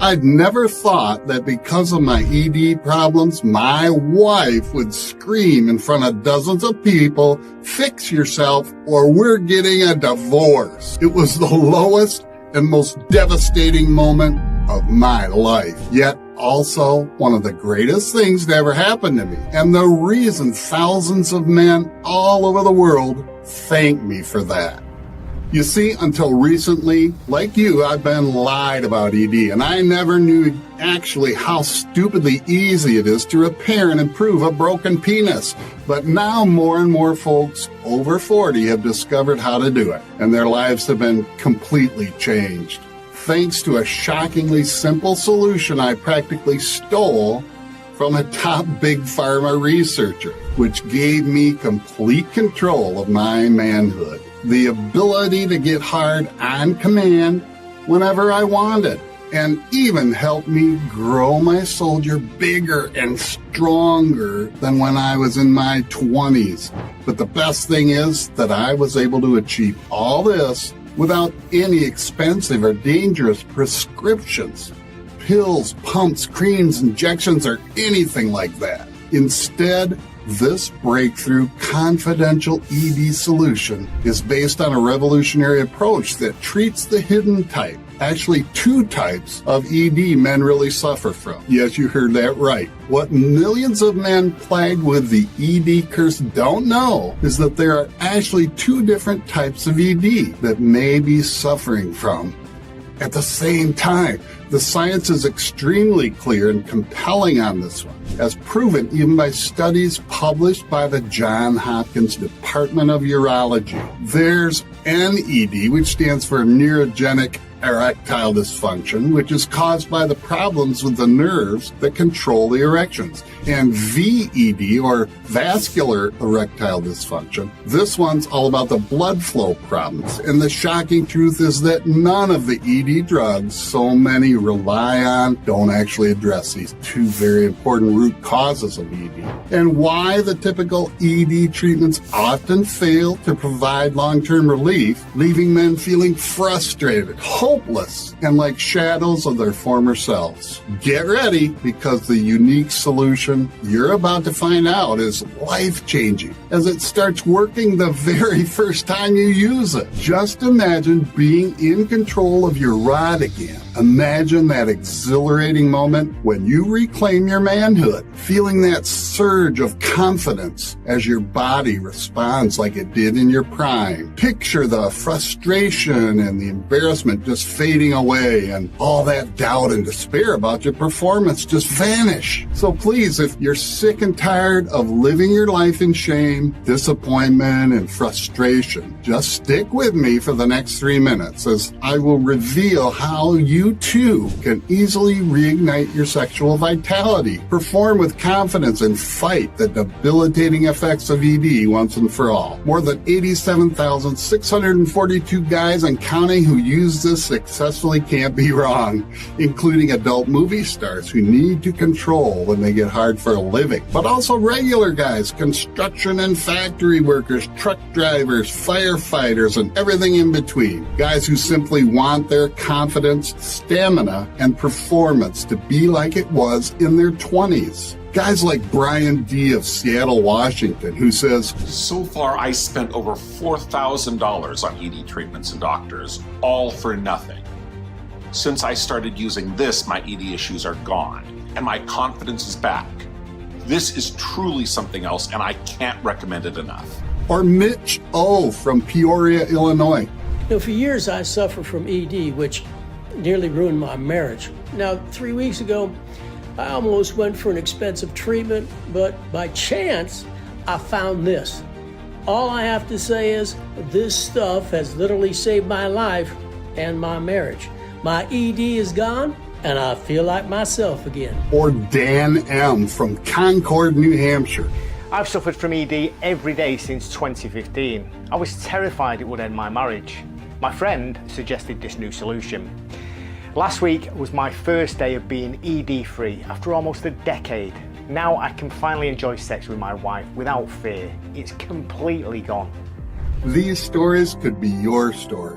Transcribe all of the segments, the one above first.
I'd never thought that because of my ED problems, my wife would scream in front of dozens of people, "Fix yourself or we're getting a divorce." It was the lowest and most devastating moment of my life, yet also one of the greatest things to ever happen to me, and the reason thousands of men all over the world thank me for that. You see, until recently, like you, I've been lied about ED, and I never knew actually how stupidly easy it is to repair and improve a broken penis. But now more and more folks over 40 have discovered how to do it, and their lives have been completely changed. Thanks to a shockingly simple solution I practically stole from a top big pharma researcher, which gave me complete control of my manhood. The ability to get hard on command whenever I wanted, and even helped me grow my soldier bigger and stronger than when I was in my 20s. But the best thing is that I was able to achieve all this without any expensive or dangerous prescriptions, pills, pumps, creams, injections, or anything like that. Instead, this breakthrough confidential ED solution is based on a revolutionary approach that treats the hidden type, actually two types of ED men really suffer from. Yes, you heard that right. What millions of men plagued with the ED curse don't know is that there are actually two different types of ED that may be suffering from at the same time. The science is extremely clear and compelling on this one, as proven even by studies published by the Johns Hopkins Department of Urology. There's NED, which stands for neurogenic erectile dysfunction, which is caused by the problems with the nerves that control the erections. And VED, or vascular erectile dysfunction, this one's all about the blood flow problems. And the shocking truth is that none of the ED drugs so many rely on don't actually address these two very important root causes of ED. And why the typical ED treatments often fail to provide long-term relief, leaving men feeling frustrated, hopeless, and like shadows of their former selves. Get ready, because the unique solution you're about to find out is life-changing, as it starts working the very first time you use it. Just imagine being in control of your rod again. Imagine that exhilarating moment when you reclaim your manhood, feeling that surge of confidence as your body responds like it did in your prime. Picture the frustration and the embarrassment just fading away, and all that doubt and despair about your performance just vanish. So please, if you're sick and tired of living your life in shame, disappointment, and frustration, just stick with me for the next 3 minutes, as I will reveal how you too can easily reignite your sexual vitality, perform with confidence, and fight the debilitating effects of ED once and for all. More than 87,642 guys and counting who use this successfully can't be wrong, including adult movie stars who need to control when they get hard for a living, but also regular guys, construction and factory workers, truck drivers, firefighters, and everything in between. Guys who simply want their confidence, stamina, and performance to be like it was in their 20s. Guys like Brian D. of Seattle, Washington, who says, "So far, I spent over $4,000 on ED treatments and doctors, all for nothing. Since I started using this, my ED issues are gone, and my confidence is back. This is truly something else, and I can't recommend it enough." Or Mitch O. from Peoria, Illinois. For years, I suffered from ED, which nearly ruined my marriage. Now, 3 weeks ago, I almost went for an expensive treatment, but by chance, I found this. All I have to say is this stuff has literally saved my life and my marriage. My ED is gone, and I feel like myself again. Or Dan M. from Concord, New Hampshire. I've suffered from ED every day since 2015. I was terrified it would end my marriage. My friend suggested this new solution. Last week was my first day of being ED-free after almost a decade. Now I can finally enjoy sex with my wife without fear. It's completely gone. These stories could be your story.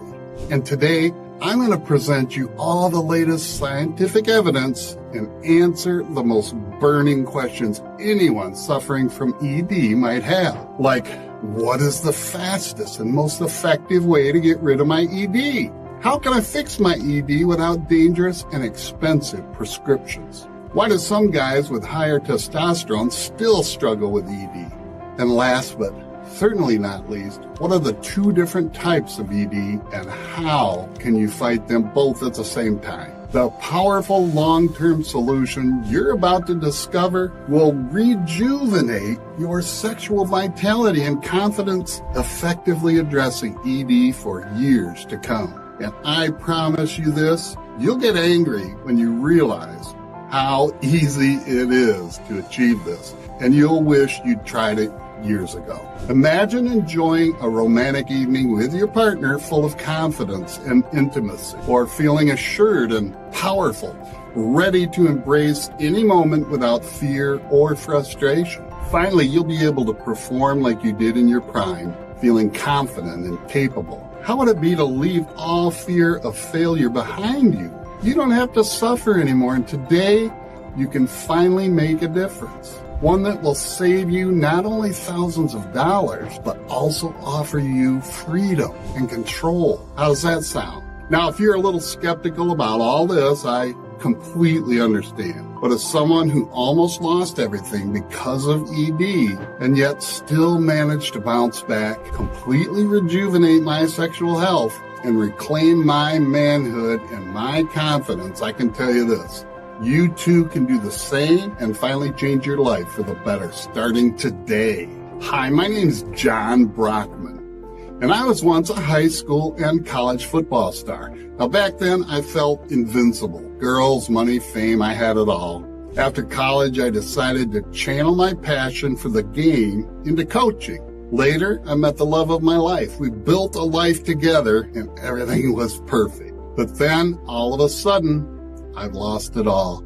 And today, I'm going to present you all the latest scientific evidence and answer the most burning questions anyone suffering from ED might have. Like, what is the fastest and most effective way to get rid of my ED? How can I fix my ED without dangerous and expensive prescriptions? Why do some guys with higher testosterone still struggle with ED? And last but certainly not least, what are the two different types of ED and how can you fight them both at the same time? The powerful long-term solution you're about to discover will rejuvenate your sexual vitality and confidence, effectively addressing ED for years to come. And I promise you this, you'll get angry when you realize how easy it is to achieve this, and you'll wish you'd tried it years ago. Imagine enjoying a romantic evening with your partner full of confidence and intimacy, or feeling assured and powerful, ready to embrace any moment without fear or frustration. Finally, you'll be able to perform like you did in your prime, feeling confident and capable. How would it be to leave all fear of failure behind you? You don't have to suffer anymore, and today you can finally make a difference. One that will save you not only thousands of dollars, but also offer you freedom and control. How does that sound? Now, if you're a little skeptical about all this, I completely understand. But as someone who almost lost everything because of ED and yet still managed to bounce back, completely rejuvenate my sexual health, and reclaim my manhood and my confidence, I can tell you this. You too can do the same and finally change your life for the better, starting today. Hi, my name is John Brockman, and I was once a high school and college football star. Now, back then, I felt invincible. Girls, money, fame, I had it all. After college, I decided to channel my passion for the game into coaching. Later, I met the love of my life. We built a life together, and everything was perfect. But then, all of a sudden, I've lost it all.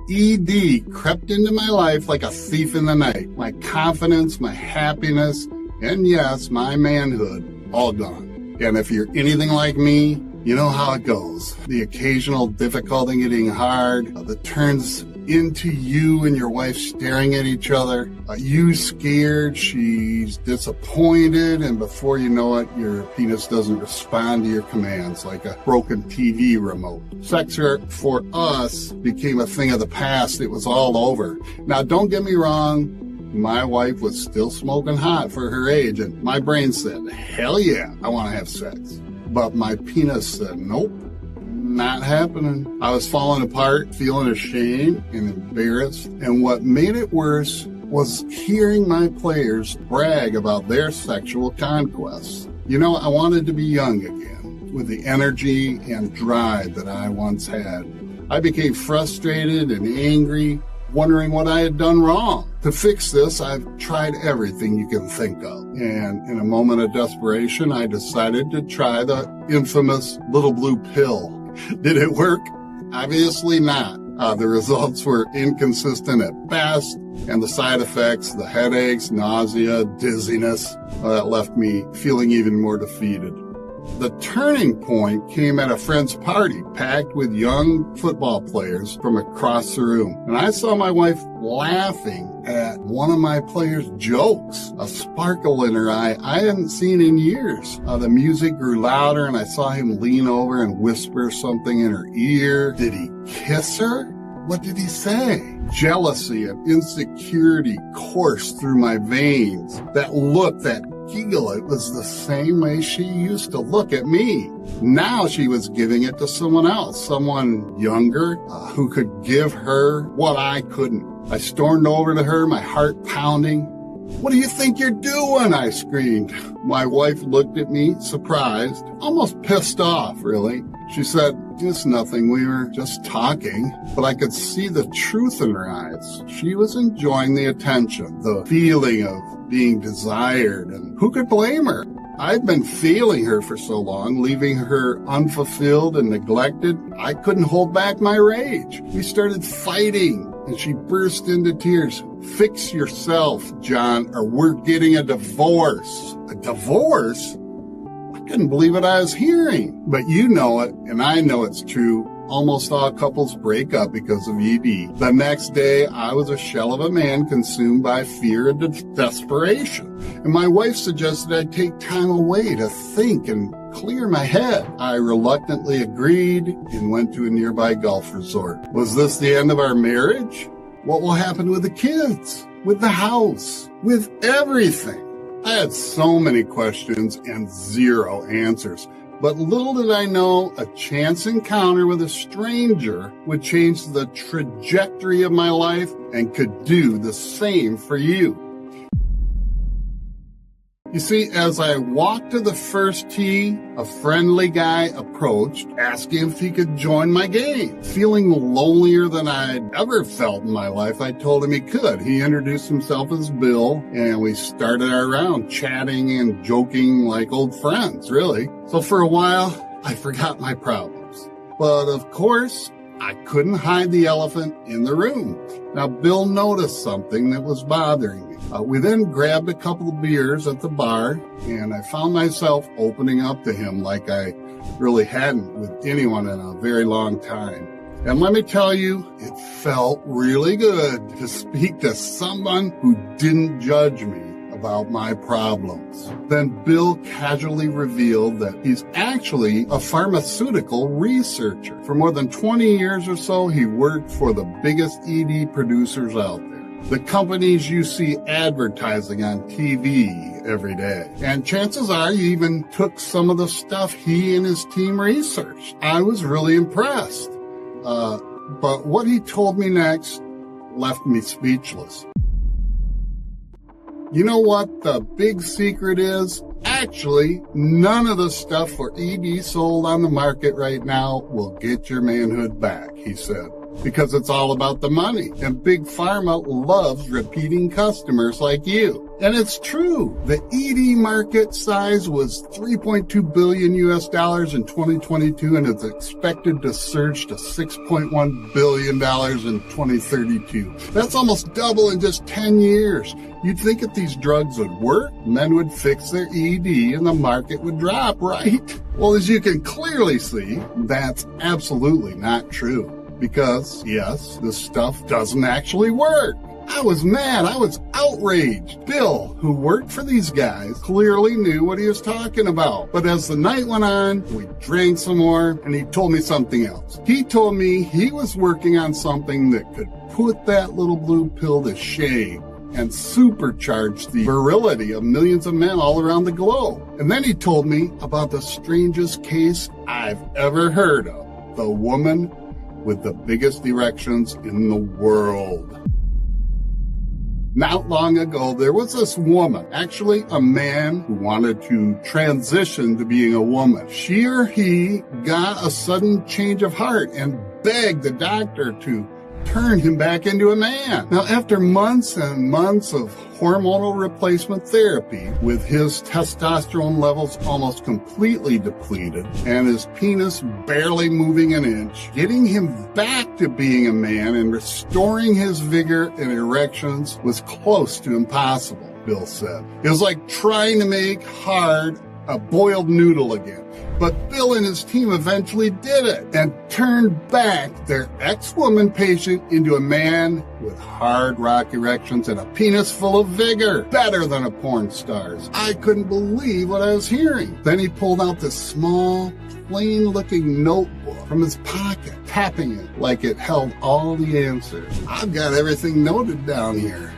ED crept into my life like a thief in the night. My confidence, my happiness, and yes, my manhood, all gone. And if you're anything like me, you know how it goes. The occasional difficulty getting hard that turns into you and your wife staring at each other. You scared, she's disappointed, and before you know it, your penis doesn't respond to your commands like a broken TV remote. Sex for us became a thing of the past. It was all over. Now, don't get me wrong. My wife was still smoking hot for her age, and my brain said, hell yeah, I want to have sex. But my penis said, nope. Not happening. I was falling apart, feeling ashamed and embarrassed. And what made it worse was hearing my players brag about their sexual conquests. You know, I wanted to be young again, with the energy and drive that I once had. I became frustrated and angry, wondering what I had done wrong. To fix this, I've tried everything you can think of. And in a moment of desperation, I decided to try the infamous little blue pill. Did it work? Obviously not. The results were inconsistent at best, and the side effects, the headaches, nausea, dizziness, that left me feeling even more defeated. The turning point came at a friend's party packed with young football players from across the room. And I saw my wife laughing at one of my players' jokes, a sparkle in her eye I hadn't seen in years. The music grew louder and I saw him lean over and whisper something in her ear. Did he kiss her? What did he say? Jealousy and insecurity coursed through my veins. That look, that giggle, it was the same way she used to look at me. Now she was giving it to someone else, someone younger, who could give her what I couldn't. I stormed over to her, my heart pounding. What do you think you're doing? I screamed. My wife looked at me, surprised, almost pissed off, really. She said, just nothing. We were just talking. But I could see the truth in her eyes. She was enjoying the attention, the feeling of being desired, and who could blame her? I'd been failing her for so long, leaving her unfulfilled and neglected. I couldn't hold back my rage. We started fighting, and she burst into tears. Fix yourself, John, or we're getting a divorce. A divorce? What couldn't believe what I was hearing. But you know it, and I know it's true. Almost all couples break up because of ED. The next day, I was a shell of a man consumed by fear and desperation. And my wife suggested I take time away to think and clear my head. I reluctantly agreed and went to a nearby golf resort. Was this the end of our marriage? What will happen with the kids? With the house? With everything? I had so many questions and zero answers. But little did I know, a chance encounter with a stranger would change the trajectory of my life and could do the same for you. You see, as I walked to the first tee, a friendly guy approached, asking if he could join my game. Feeling lonelier than I'd ever felt in my life, I told him he could. He introduced himself as Bill, and we started our round, chatting and joking like old friends, really. So for a while, I forgot my problems. But of course, I couldn't hide the elephant in the room. Now, Bill noticed something that was bothering me. We then grabbed a couple of beers at the bar, and I found myself opening up to him like I really hadn't with anyone in a very long time. And let me tell you, it felt really good to speak to someone who didn't judge me about my problems. Then Bill casually revealed that he's actually a pharmaceutical researcher. For more than 20 years or so, he worked for the biggest ED producers out there. The companies you see advertising on TV every day. And chances are you even took some of the stuff he and his team researched. I was really impressed. But what he told me next left me speechless. You know what the big secret is? Actually, none of the stuff for ED sold on the market right now will get your manhood back, he said, because it's all about the money. And Big Pharma loves repeating customers like you. And it's true. The ED market size was $3.2 billion in 2022, and it's expected to surge to $6.1 billion in 2032. That's almost double in just 10 years. You'd think if these drugs would work, men would fix their ED and the market would drop, right? Well, as you can clearly see, that's absolutely not true. Because, yes, this stuff doesn't actually work. I was mad. I was outraged. Bill, who worked for these guys, clearly knew what he was talking about. But as the night went on, we drank some more, and he told me something else. He told me he was working on something that could put that little blue pill to shame and supercharge the virility of millions of men all around the globe. And then he told me about the strangest case I've ever heard of. The woman with the biggest erections in the world. Not long ago, there was this woman, actually a man who wanted to transition to being a woman. She or he got a sudden change of heart and begged the doctor to turn him back into a man. Now, after months and months of hormonal replacement therapy, with his testosterone levels almost completely depleted and his penis barely moving an inch, getting him back to being a man and restoring his vigor and erections was close to impossible, Bill said. It was like trying to make hard a boiled noodle again. But Bill and his team eventually did it and turned back their ex-woman patient into a man with hard rock erections and a penis full of vigor, better than a porn star's. I couldn't believe what I was hearing. Then he pulled out this small, plain-looking notebook from his pocket, tapping it like it held all the answers. I've got everything noted down here.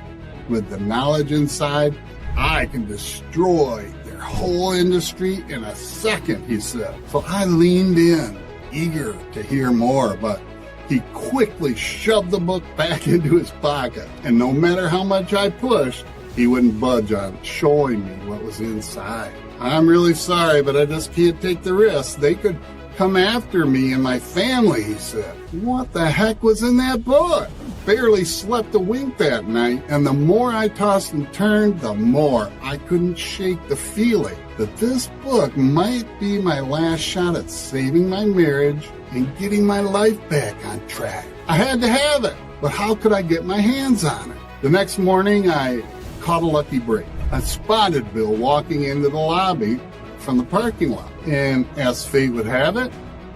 With the knowledge inside, I can destroy their whole industry in a second, he said. So I leaned in, eager to hear more, but he quickly shoved the book back into his pocket. And no matter how much I pushed, he wouldn't budge on showing me what was inside. I'm really sorry, but I just can't take the risk. They could come after me and my family, he said. What the heck was in that book? Barely slept a wink that night, and the more I tossed and turned, the more I couldn't shake the feeling that this book might be my last shot at saving my marriage and getting my life back on track. I had to have it, but how could I get my hands on it? The next morning, I caught a lucky break. I spotted Bill walking into the lobby from the parking lot. And as fate would have it,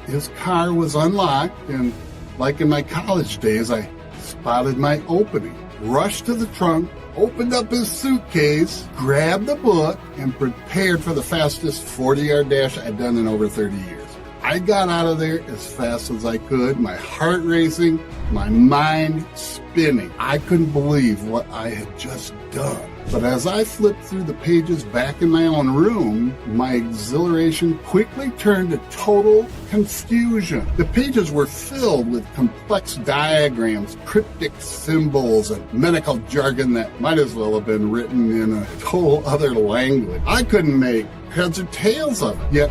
his car was unlocked, and like in my college days, I spotted my opening, rushed to the trunk, opened up his suitcase, grabbed the book, and prepared for the fastest 40-yard dash I'd done in over 30 years. I got out of there as fast as I could, my heart racing, my mind spinning. I couldn't believe what I had just done. But as I flipped through the pages back in my own room, my exhilaration quickly turned to total confusion. The pages were filled with complex diagrams, cryptic symbols, and medical jargon that might as well have been written in a total other language. I couldn't make heads or tails of it. Yet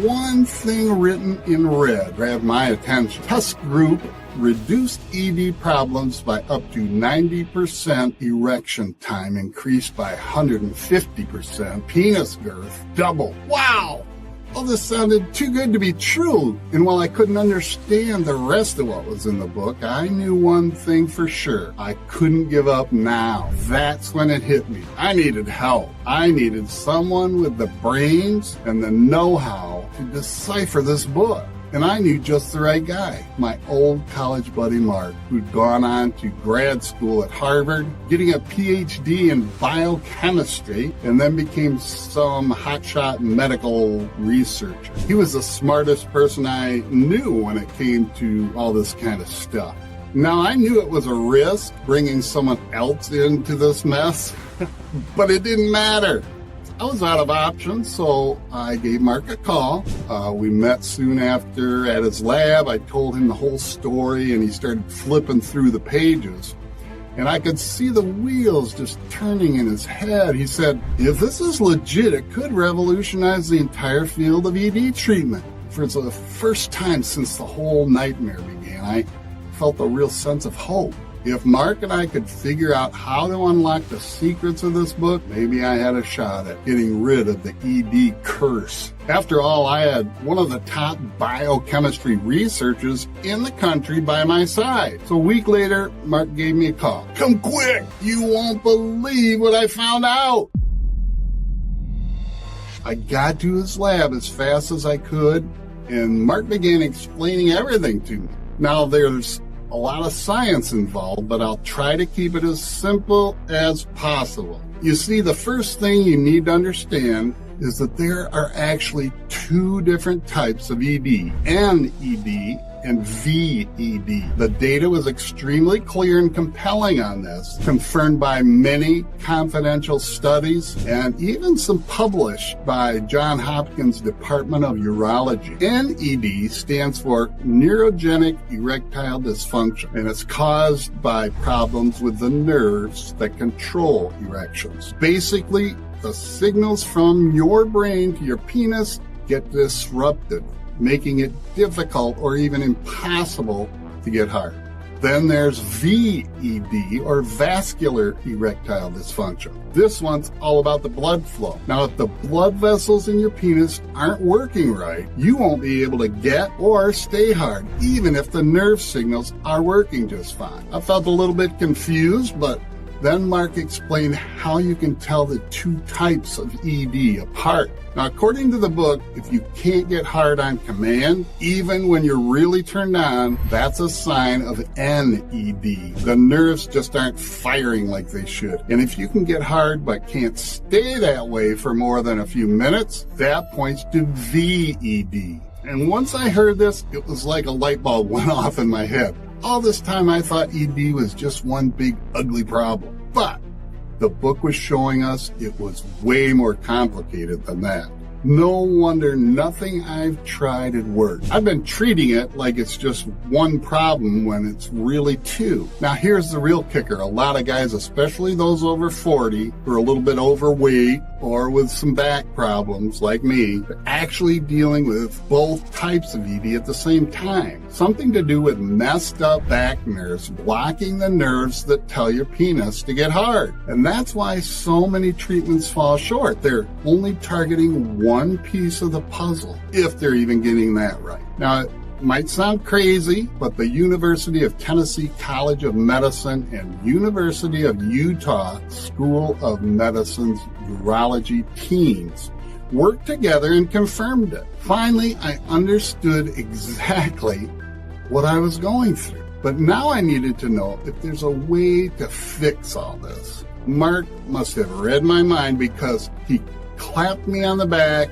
one thing written in red grabbed my attention. Test group reduced ED problems by up to 90%, erection time increased by 150%, penis girth doubled. Wow! All this sounded too good to be true, and while I couldn't understand the rest of what was in the book, I knew one thing for sure. I couldn't give up now. That's when it hit me. I needed help. I needed someone with the brains and the know-how to decipher this book. And I knew just the right guy, my old college buddy Mark, who'd gone on to grad school at Harvard, getting a PhD in biochemistry, and then became some hotshot medical researcher. He was the smartest person I knew when it came to all this kind of stuff. Now, I knew it was a risk bringing someone else into this mess, but it didn't matter. I was out of options, so I gave Mark a call. We met soon after at his lab. I told him the whole story, and he started flipping through the pages. And I could see the wheels just turning in his head. He said, if this is legit, it could revolutionize the entire field of ED treatment. For the first time since the whole nightmare began, I felt a real sense of hope. If Mark and I could figure out how to unlock the secrets of this book, maybe I had a shot at getting rid of the ED curse. After all, I had one of the top biochemistry researchers in the country by my side. So a week later, Mark gave me a call. Come quick! You won't believe what I found out! I got to his lab as fast as I could, and Mark began explaining everything to me. Now, there's a lot of science involved, but I'll try to keep it as simple as possible. You see, the first thing you need to understand is that there are actually two different types of ED, NED and VED. The data was extremely clear and compelling on this, confirmed by many confidential studies and even some published by Johns Hopkins Department of Urology. NED stands for neurogenic erectile dysfunction, and it's caused by problems with the nerves that control erections. Basically, the signals from your brain to your penis get disrupted, making it difficult or even impossible to get hard. Then there's VED, or vascular erectile dysfunction. This one's all about the blood flow. Now, if the blood vessels in your penis aren't working right, you won't be able to get or stay hard, even if the nerve signals are working just fine. I felt a little bit confused, but then Mark explained how you can tell the two types of ED apart. Now, according to the book, if you can't get hard on command, even when you're really turned on, that's a sign of NED. The nerves just aren't firing like they should. And if you can get hard but can't stay that way for more than a few minutes, that points to VED. And once I heard this, it was like a light bulb went off in my head. All this time I thought ED was just one big ugly problem. But the book was showing us it was way more complicated than that. No wonder nothing I've tried had worked. I've been treating it like it's just one problem when it's really two. Now here's the real kicker. A lot of guys, especially those over 40, who are a little bit overweight or with some back problems like me, are actually dealing with both types of ED at the same time. Something to do with messed up back nerves blocking the nerves that tell your penis to get hard. And that's why so many treatments fall short. They're only targeting one piece of the puzzle, if they're even getting that right. Now, it might sound crazy, but the University of Tennessee College of Medicine and University of Utah School of Medicine's urology teams worked together and confirmed it. Finally, I understood exactly what I was going through. But now I needed to know if there's a way to fix all this. Mark must have read my mind because he clapped me on the back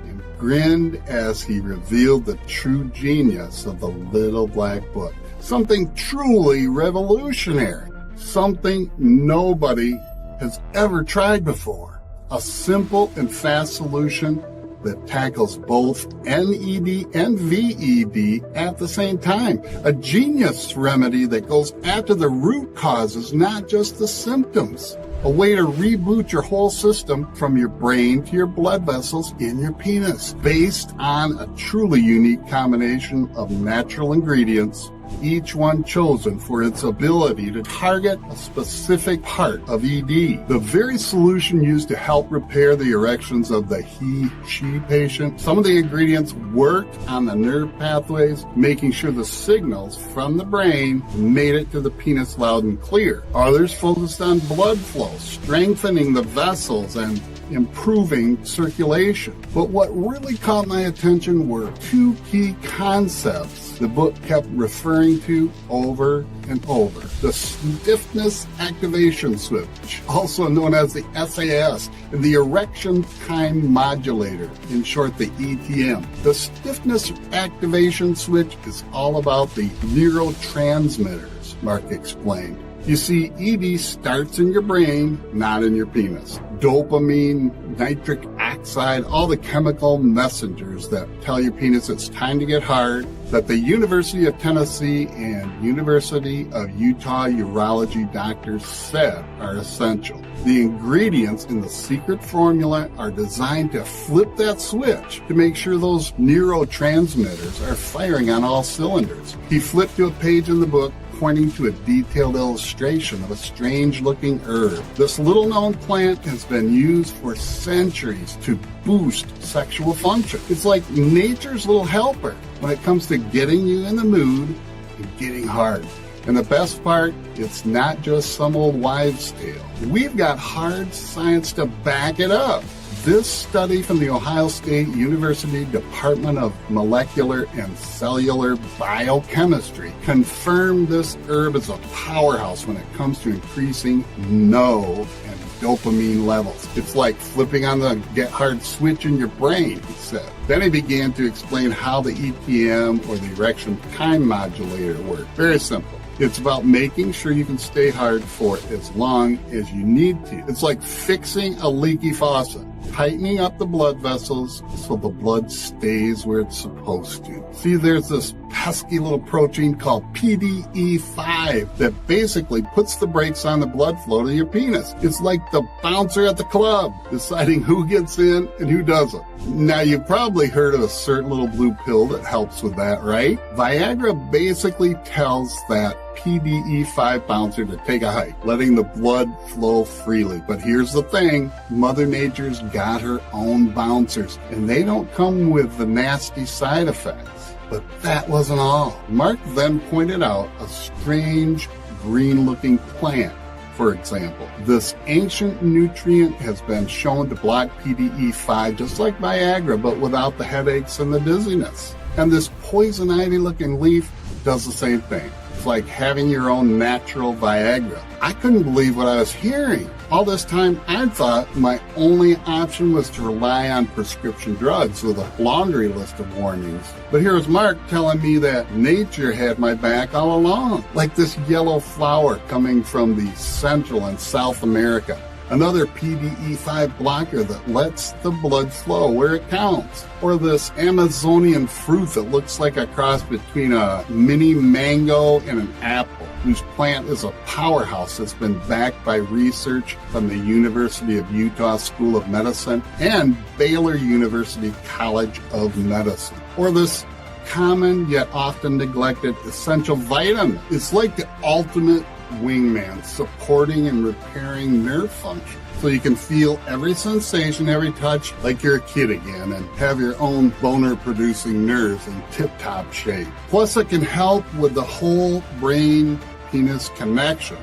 and grinned as he revealed the true genius of the little black book. Something truly revolutionary. Something nobody has ever tried before. A simple and fast solution that tackles both NED and VED at the same time. A genius remedy that goes after the root causes, not just the symptoms. A way to reboot your whole system from your brain to your blood vessels in your penis, based on a truly unique combination of natural ingredients, each one chosen for its ability to target a specific part of ED. The very solution used to help repair the erections of the he/she patient. Some of the ingredients worked on the nerve pathways, making sure the signals from the brain made it to the penis loud and clear. Others focused on blood flow, strengthening the vessels and improving circulation. But what really caught my attention were two key concepts the book kept referring to over and over. The stiffness activation switch, also known as the SAS, and the erection time modulator, in short the ETM. The stiffness activation switch is all about the neurotransmitters, Mark explained. You see, ED starts in your brain, not in your penis. Dopamine, nitric oxide, all the chemical messengers that tell your penis it's time to get hard, that the University of Tennessee and University of Utah urology doctors said are essential. The ingredients in the secret formula are designed to flip that switch to make sure those neurotransmitters are firing on all cylinders. He flipped to a page in the book pointing to a detailed illustration of a strange-looking herb. This little-known plant has been used for centuries to boost sexual function. It's like nature's little helper when it comes to getting you in the mood and getting hard. And the best part, it's not just some old wives' tale. We've got hard science to back it up. This study from the Ohio State University Department of Molecular and Cellular Biochemistry confirmed this herb is a powerhouse when it comes to increasing NO and dopamine levels. It's like flipping on the get hard switch in your brain, he said. Then he began to explain how the ETM, or the erection time modulator, works. Very simple. It's about making sure you can stay hard for as long as you need to. It's like fixing a leaky faucet, tightening up the blood vessels so the blood stays where it's supposed to. See, there's this pesky little protein called PDE5 that basically puts the brakes on the blood flow to your penis. It's like the bouncer at the club, deciding who gets in and who doesn't. Now, you've probably heard of a certain little blue pill that helps with that, right? Viagra basically tells that PDE5 bouncer to take a hike, letting the blood flow freely. But here's the thing, Mother Nature's got her own bouncers, and they don't come with the nasty side effects. But that wasn't all. Mark then pointed out a strange green-looking plant. For example, this ancient nutrient has been shown to block PDE5 just like Viagra, but without the headaches and the dizziness. And this poison ivy-looking leaf does the same thing. It's like having your own natural Viagra. I couldn't believe what I was hearing. All this time, I thought my only option was to rely on prescription drugs with a laundry list of warnings. But here's Mark telling me that nature had my back all along, like this yellow flower coming from the Central and South America. Another PDE5 blocker that lets the blood flow where it counts. Or this Amazonian fruit that looks like a cross between a mini mango and an apple, whose plant is a powerhouse that's been backed by research from the University of Utah School of Medicine and Baylor University College of Medicine. Or this common yet often neglected essential vitamin. It's like the ultimate wingman, supporting and repairing nerve function. So you can feel every sensation, every touch like you're a kid again, and have your own boner-producing nerves in tip-top shape. Plus, it can help with the whole brain-penis connection,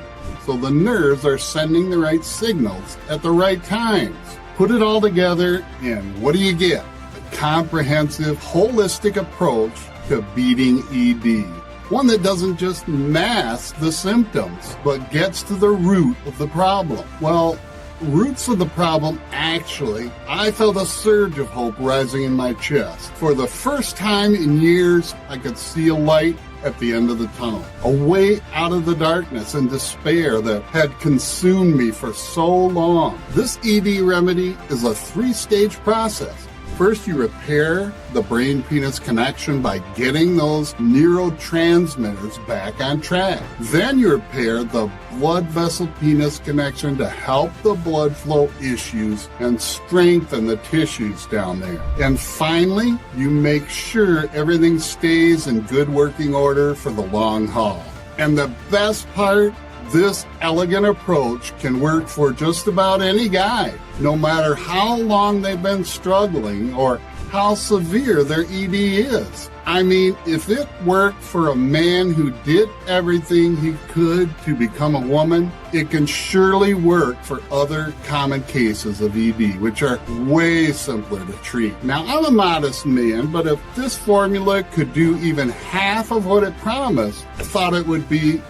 so the nerves are sending the right signals at the right times. Put it all together, and what do you get? A comprehensive, holistic approach to beating ED. One that doesn't just mask the symptoms, but gets to the root of the problem. Well, roots of the problem, actually, I felt a surge of hope rising in my chest. For the first time in years, I could see a light at the end of the tunnel. A way out of the darkness and despair that had consumed me for so long. This ED remedy is a 3-stage process. First, you repair the brain-penis connection by getting those neurotransmitters back on track. Then you repair the blood vessel-penis connection to help the blood flow issues and strengthen the tissues down there. And finally, you make sure everything stays in good working order for the long haul. And the best part, this elegant approach can work for just about any guy, no matter how long they've been struggling or how severe their ED is. I mean, if it worked for a man who did everything he could to become a woman, it can surely work for other common cases of ED, which are way simpler to treat. Now, I'm a modest man, but if this formula could do even half of what it promised, I thought it would be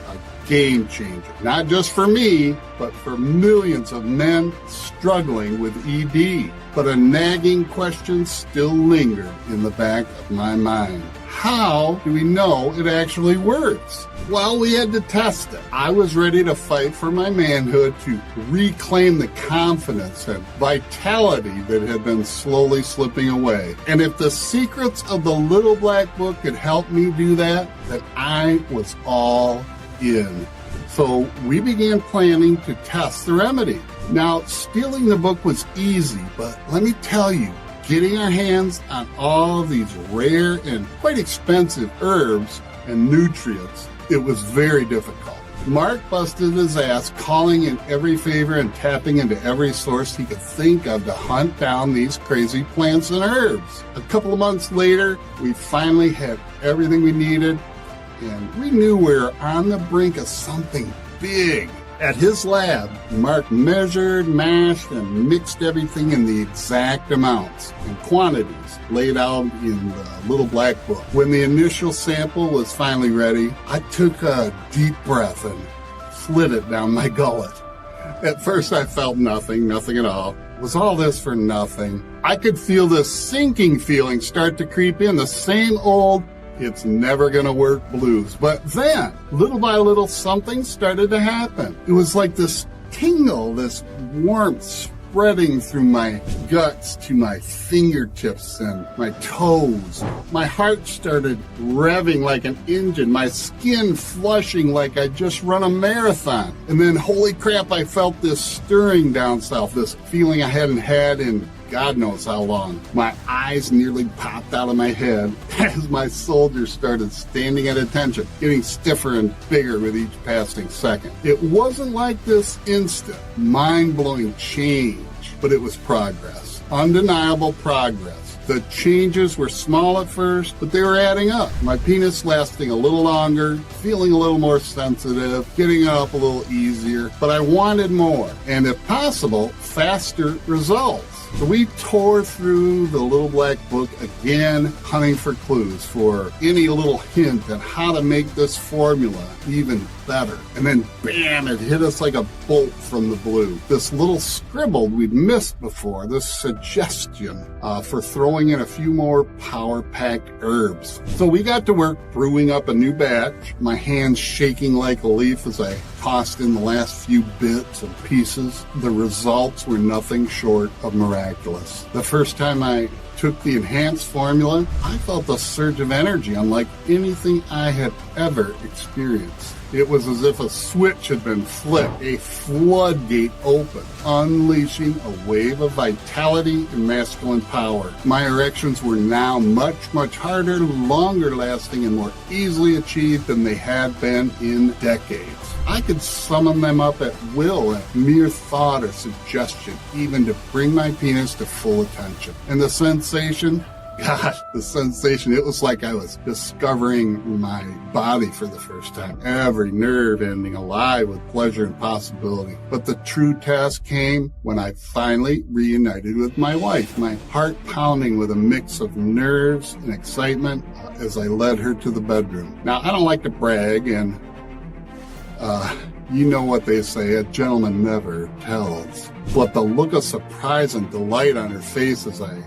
game changer. Not just for me, but for millions of men struggling with ED. But a nagging question still lingered in the back of my mind. How do we know it actually works? Well, we had to test it. I was ready to fight for my manhood, to reclaim the confidence and vitality that had been slowly slipping away. And if the secrets of the Little Black Book could help me do that, then I was all in. So we began planning to test the remedy. Now, stealing the book was easy, but let me tell you, getting our hands on all these rare and quite expensive herbs and nutrients, it was very difficult. Mark busted his ass calling in every favor and tapping into every source he could think of to hunt down these crazy plants and herbs. A couple of months later, we finally had everything we needed, and we knew we were on the brink of something big. At his lab, Mark measured, mashed, and mixed everything in the exact amounts and quantities laid out in the Little Black Book. When the initial sample was finally ready, I took a deep breath and slid it down my gullet. At first, I felt nothing at all. Was all this for nothing? I could feel this sinking feeling start to creep in, the same old it's never gonna work blues. But then, little by little, something started to happen. It was like this tingle, this warmth spreading through my guts to my fingertips and my toes. My heart started revving like an engine, my skin flushing like I'd just run a marathon. And then, holy crap, I felt this stirring down south, this feeling I hadn't had in God knows how long. My eyes nearly popped out of my head as my soldiers started standing at attention, getting stiffer and bigger with each passing second. It wasn't like this instant, mind-blowing change, but it was progress. Undeniable progress. The changes were small at first, but they were adding up. My penis lasting a little longer, feeling a little more sensitive, getting up a little easier, but I wanted more, and if possible, faster results. So we tore through the Little Black Book again, hunting for clues, for any little hint on how to make this formula even better. And then, bam, it hit us like a bolt from the blue. This little scribble we'd missed before, this suggestion for throwing in a few more power-packed herbs. So we got to work brewing up a new batch, my hands shaking like a leaf as I tossed in the last few bits and pieces. The results were nothing short of miraculous. The first time I took the enhanced formula, I felt a surge of energy unlike anything I had ever experienced. It was as if a switch had been flipped, a floodgate opened, unleashing a wave of vitality and masculine power. My erections were now much harder, longer lasting, and more easily achieved than they had been in decades. I could summon them up at will at mere thought or suggestion, even to bring my penis to full attention. And the sensation, Gosh, the sensation, it was like I was discovering my body for the first time. Every nerve ending alive with pleasure and possibility. But the true test came when I finally reunited with my wife, my heart pounding with a mix of nerves and excitement as I led her to the bedroom. Now, I don't like to brag, and you know what they say, a gentleman never tells. But the look of surprise and delight on her face as I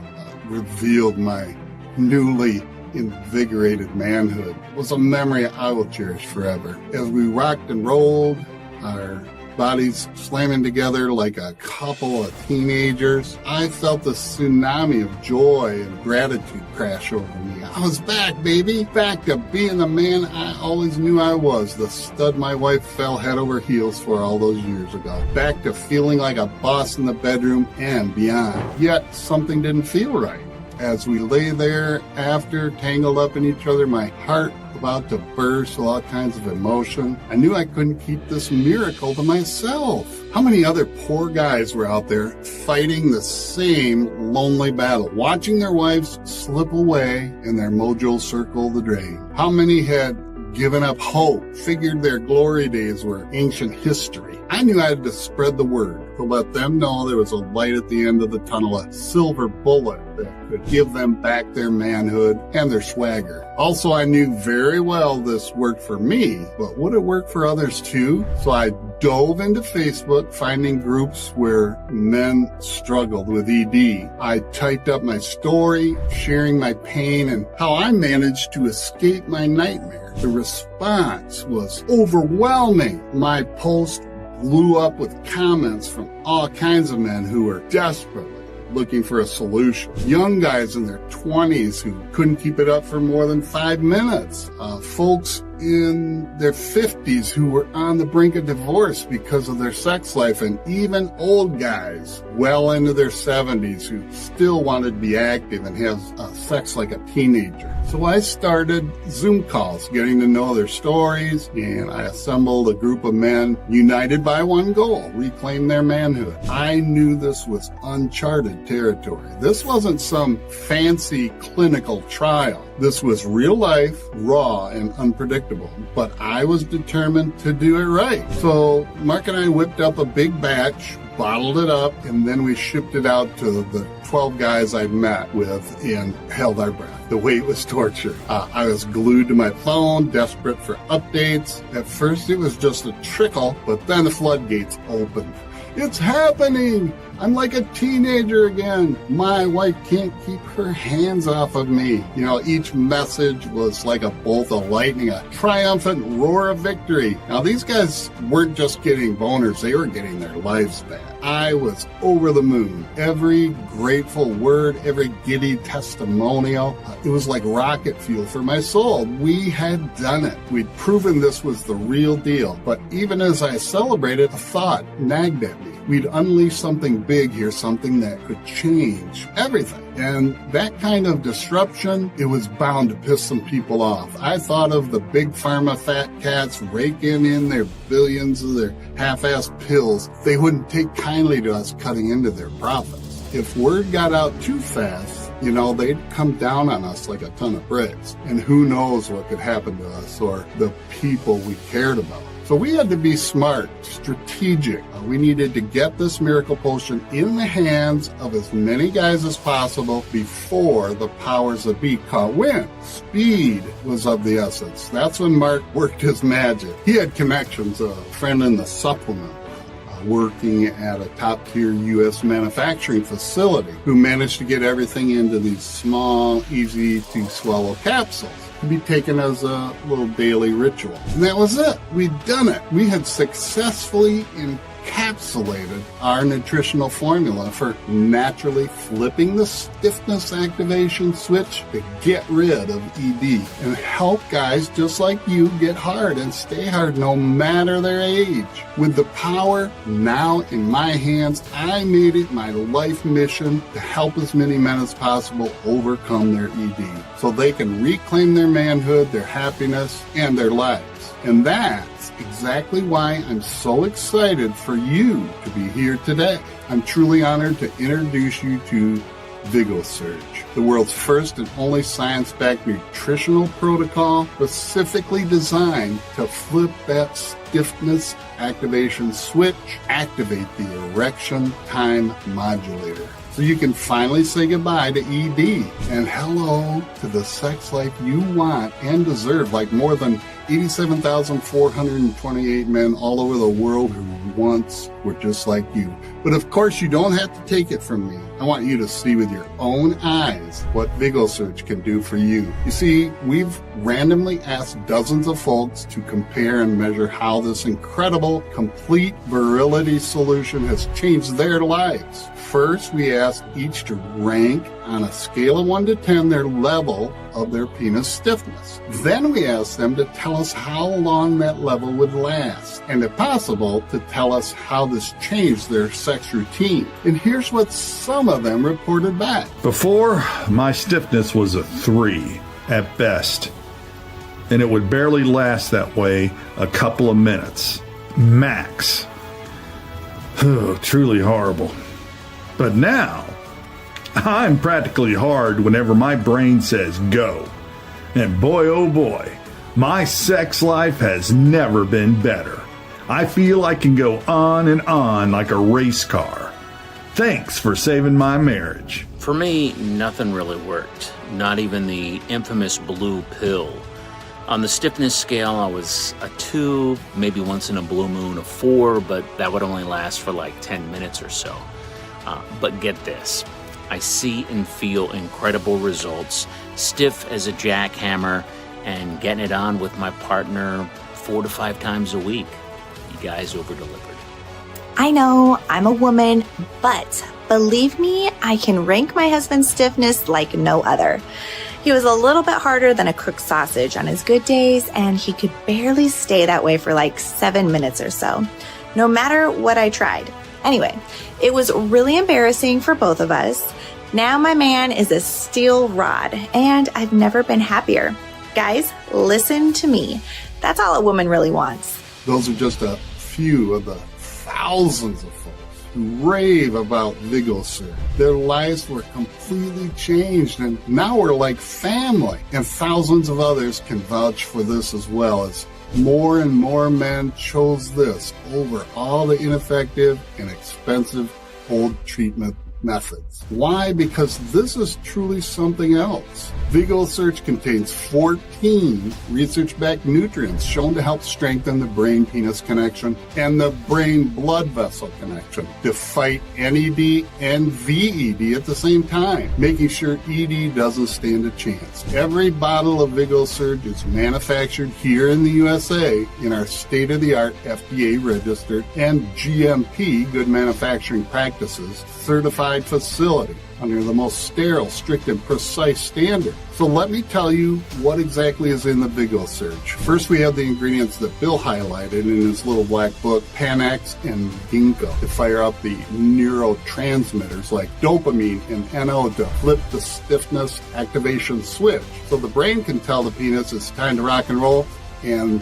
revealed my newly invigorated manhood was a memory I will cherish forever. As we rocked and rolled, our bodies slamming together like a couple of teenagers, I felt the tsunami of joy and gratitude crash over me. I was back, baby, back to being the man I always knew I was, the stud my wife fell head over heels for all those years ago. Back to feeling like a boss in the bedroom and beyond. Yet something didn't feel right. As we lay there after, tangled up in each other, my heart about to burst with all kinds of emotion, I knew I couldn't keep this miracle to myself. How many other poor guys were out there fighting the same lonely battle, watching their wives slip away and their mojo circle the drain? How many had given up hope, figured their glory days were ancient history? I knew I had to spread the word to let them know there was a light at the end of the tunnel, a silver bullet that could give them back their manhood and their swagger. Also, I knew very well this worked for me, but would it work for others too? So I dove into Facebook, finding groups where men struggled with ED. I typed up my story, sharing my pain and how I managed to escape my nightmare. The response was overwhelming. My post blew up with comments from all kinds of men who were desperately looking for a solution. Young guys in their 20s who couldn't keep it up for more than 5 minutes. Folks in their 50s who were on the brink of divorce because of their sex life, and even old guys well into their 70s who still wanted to be active and have sex like a teenager. So I started Zoom calls, getting to know their stories, and I assembled a group of men united by one goal: reclaim their manhood. I knew this was uncharted territory. This wasn't some fancy clinical trial. This was real life, raw and unpredictable, but I was determined to do it right. So Mark and I whipped up a big batch, bottled it up, and then we shipped it out to the 12 guys I'd met with and held our breath. The wait was torture. I was glued to my phone, desperate for updates. At first it was just a trickle, but then the floodgates opened. It's happening! I'm like a teenager again. My wife can't keep her hands off of me. You know, each message was like a bolt of lightning, a triumphant roar of victory. Now, these guys weren't just getting boners, they were getting their lives back. I was over the moon. Every grateful word, every giddy testimonial, it was like rocket fuel for my soul. We had done it. We'd proven this was the real deal. But even as I celebrated, a thought nagged at me. We'd unleash something big here, something that could change everything. And that kind of disruption, it was bound to piss some people off. I thought of the big pharma fat cats raking in their billions of their half-assed pills. They wouldn't take kindly to us cutting into their profits. If word got out too fast, you know, they'd come down on us like a ton of bricks. And who knows what could happen to us or the people we cared about. So we had to be smart, strategic. We needed to get this miracle potion in the hands of as many guys as possible before the powers that be caught wind. Speed was of the essence. That's when Mark worked his magic. He had connections, a friend in the supplement, working at a top-tier U.S. manufacturing facility who managed to get everything into these small, easy-to-swallow capsules to be taken as a little daily ritual. And that was it. We'd done it. We had successfully encapsulated our nutritional formula for naturally flipping the stiffness activation switch to get rid of ED and help guys just like you get hard and stay hard no matter their age. With the power now in my hands, I made it my life mission to help as many men as possible overcome their ED so they can reclaim their manhood, their happiness, and their lives. And that's exactly why I'm so excited for you to be here today. I'm truly honored to introduce you to VigoSurge, the world's first and only science-backed nutritional protocol specifically designed to flip that stiffness activation switch, activate the erection time modulator, so you can finally say goodbye to ED and hello to the sex life you want and deserve, like more than 87,428 men all over the world who once were just like you. But of course, you don't have to take it from me. I want you to see with your own eyes what VigoSurge can do for you. You see, we've randomly asked dozens of folks to compare and measure how this incredible, complete virility solution has changed their lives. First, we asked each to rank on a scale of 1 to 10 their level of their penis stiffness. Then we asked them to tell us how long that level would last, and if possible, to tell us how this changed their sex routine. And here's what some of them reported back. Before, my stiffness was a 3 at best, and it would barely last that way a couple of minutes, max. Truly horrible. But now, I'm practically hard whenever my brain says go. And boy, oh boy, my sex life has never been better. I feel I can go on and on like a race car. Thanks for saving my marriage. For me, nothing really worked. Not even the infamous blue pill. On the stiffness scale, I was a 2, maybe once in a blue moon a 4, but that would only last for like 10 minutes or so. But get this, I see and feel incredible results, stiff as a jackhammer, and getting it on with my partner 4 to 5 times a week. You guys over-delivered. I know, I'm a woman, but believe me, I can rank my husband's stiffness like no other. He was a little bit harder than a cooked sausage on his good days, and he could barely stay that way for like 7 minutes or so, no matter what I tried. Anyway, it was really embarrassing for both of us. Now my man is a steel rod, and I've never been happier. Guys, listen to me. That's all a woman really wants. Those are just a few of the thousands of folks who rave about VigoSurge. Their lives were completely changed, and now we're like family. And thousands of others can vouch for this as well, as more and more men chose this over all the ineffective and expensive old treatment methods. Why? Because this is truly something else. VigoSurge contains 14 research-backed nutrients shown to help strengthen the brain-penis connection and the brain-blood vessel connection to fight NED and VED at the same time, making sure ED doesn't stand a chance. Every bottle of VigoSurge is manufactured here in the USA in our state-of-the-art FDA-registered and GMP, Good Manufacturing Practices, certified facility under the most sterile, strict, and precise standard. So let me tell you what exactly is in the VigoSurge. First, we have the ingredients that Bill highlighted in his little black book, Panax and Ginkgo, to fire up the neurotransmitters like dopamine and NO to flip the stiffness activation switch, so the brain can tell the penis it's time to rock and roll and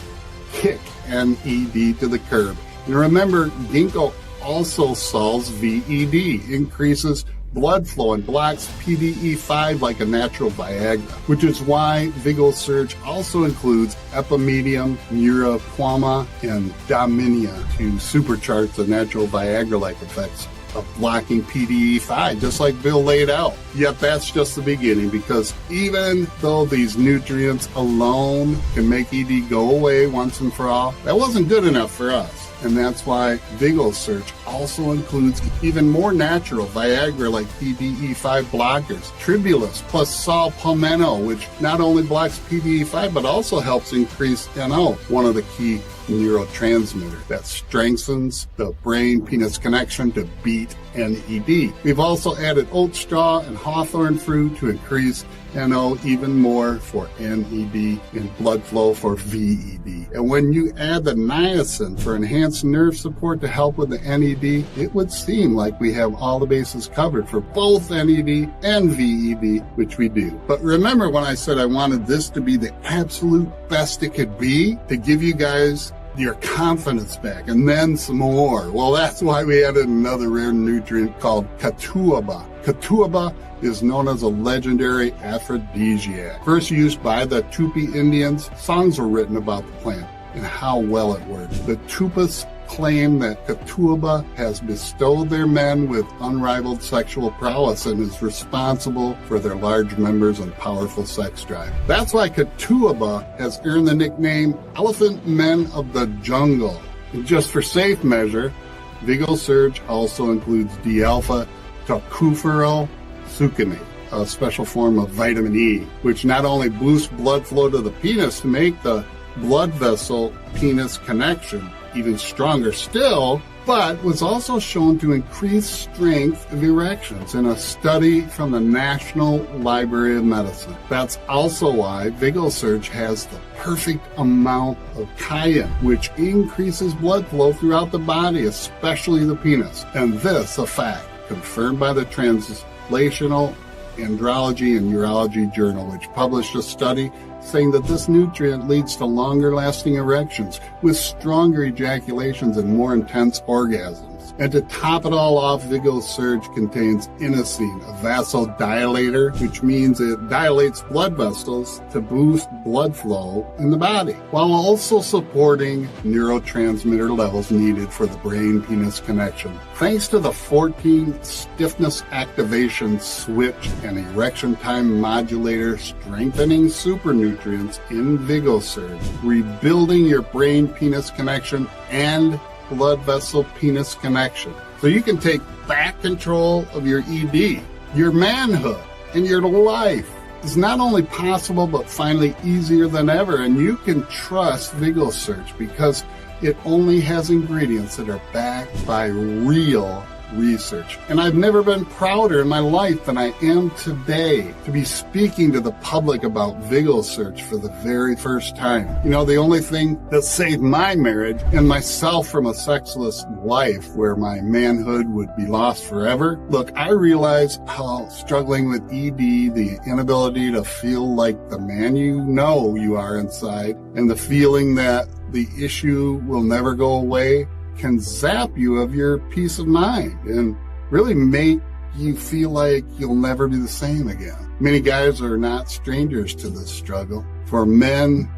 kick NED to the curb. And remember, Ginkgo also solves VED, increases blood flow, and blocks PDE5 like a natural Viagra, which is why VigoSurge also includes epimedium, murequama, and dominia to supercharge the natural Viagra-like effects of blocking PDE5, just like Bill laid out. Yet that's just the beginning, because even though these nutrients alone can make ED go away once and for all, that wasn't good enough for us. And that's why VigoSurge also includes even more natural Viagra like PDE5 blockers, Tribulus plus Sol Palmetto, which not only blocks PDE5 but also helps increase NO, one of the key neurotransmitters that strengthens the brain-penis connection to beat NED. We've also added oat straw and hawthorn fruit to increase NO even more for NED and blood flow for VED. And when you add the niacin for enhanced nerve support to help with the NED, it would seem like we have all the bases covered for both NED and VED, which we do. But remember when I said I wanted this to be the absolute best it could be, to give you guys your confidence back, and then some more. Well, that's why we added another rare nutrient called Catuaba. Catuaba is known as a legendary aphrodisiac. First used by the Tupi Indians, songs were written about the plant and how well it works. The Tupas claim that Catuaba has bestowed their men with unrivaled sexual prowess and is responsible for their large members and powerful sex drive. That's why Catuaba has earned the nickname Elephant Men of the Jungle. And just for safe measure, VigoSurge also includes D-alpha tocopherol succinate, a special form of vitamin E, which not only boosts blood flow to the penis to make the blood vessel penis connection even stronger still, but was also shown to increase strength of erections in a study from the National Library of Medicine. That's also why VigoSurge has the perfect amount of cayenne, which increases blood flow throughout the body, especially the penis. And this, a fact, confirmed by the Translational Andrology and Urology Journal, which published a study saying that this nutrient leads to longer lasting erections with stronger ejaculations and more intense orgasms. And to top it all off, VigoSurge contains inosine, a vasodilator, which means it dilates blood vessels to boost blood flow in the body, while also supporting neurotransmitter levels needed for the brain-penis connection. Thanks to the 14 stiffness activation switch and erection time modulator strengthening super nutrients in VigoSurge, rebuilding your brain-penis connection and blood vessel penis connection. So you can take back control of your ED, your manhood, and your life. Is not only possible, but finally easier than ever. And you can trust VigoSurge because it only has ingredients that are backed by real research. And I've never been prouder in my life than I am today to be speaking to the public about VigoSurge for the very first time. You know, the only thing that saved my marriage and myself from a sexless life where my manhood would be lost forever. Look, I realize how struggling with ED, the inability to feel like the man you know you are inside, and the feeling that the issue will never go away, can zap you of your peace of mind and really make you feel like you'll never be the same again. Many guys are not strangers to this struggle. For men